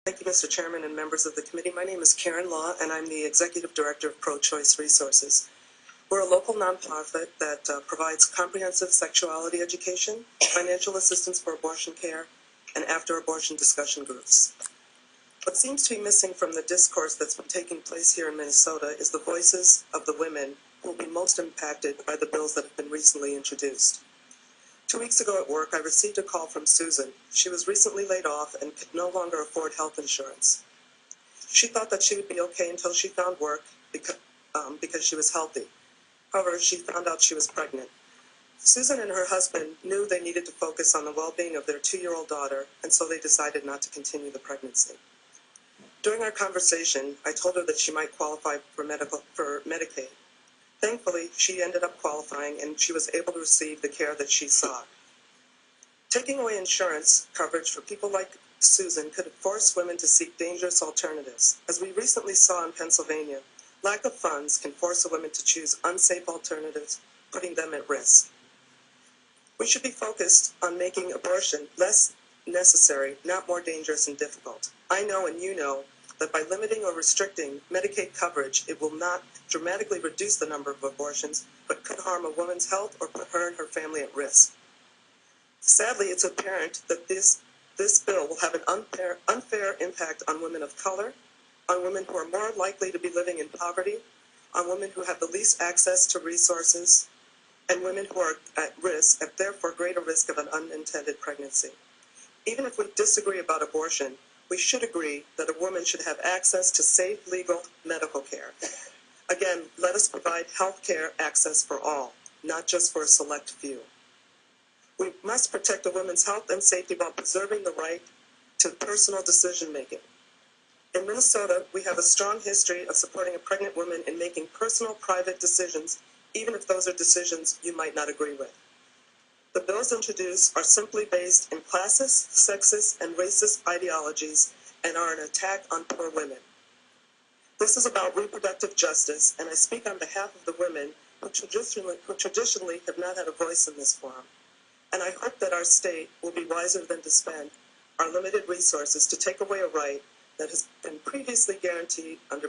Thank you, Mr. Chairman and members of the committee. My name is Karen Law, and I'm the Executive Director of Pro-Choice Resources. We're a local nonprofit that provides comprehensive sexuality education, financial assistance for abortion care, and after-abortion discussion groups. What seems to be missing from the discourse that's been taking place here in Minnesota is the voices of the women who will be most impacted by the bills that have been recently introduced. 2 weeks ago at work, I received a call from Susan. She was recently laid off and could no longer afford health insurance. She thought that she would be okay until she found work because she was healthy. However, she found out she was pregnant. Susan and her husband knew they needed to focus on the well-being of their 2-year-old daughter, and so they decided not to continue the pregnancy. During our conversation, I told her that she might qualify for Medicaid. Thankfully, she ended up qualifying, and she was able to receive the care that she sought. Taking away insurance coverage for people like Susan could force women to seek dangerous alternatives. As we recently saw in Pennsylvania, lack of funds can force a woman to choose unsafe alternatives, putting them at risk. We should be focused on making abortion less necessary, not more dangerous and difficult. I know and you know that by limiting or restricting Medicaid coverage, it will not dramatically reduce the number of abortions, but could harm a woman's health or put her and her family at risk. Sadly, it's apparent that this bill will have an unfair impact on women of color, on women who are more likely to be living in poverty, on women who have the least access to resources, and women who are at risk, at therefore greater risk of an unintended pregnancy. Even if we disagree about abortion, we should agree that a woman should have access to safe, legal medical care. Again, let us provide health care access for all, not just for a select few. We must protect a woman's health and safety while preserving the right to personal decision-making. In Minnesota, we have a strong history of supporting a pregnant woman in making personal, private decisions, even if those are decisions you might not agree with. The bills introduced are simply based in classist, sexist, and racist ideologies and are an attack on poor women. This is about reproductive justice, and I speak on behalf of the women who traditionally have not had a voice in this forum. And I hope that our state will be wiser than to spend our limited resources to take away a right that has been previously guaranteed under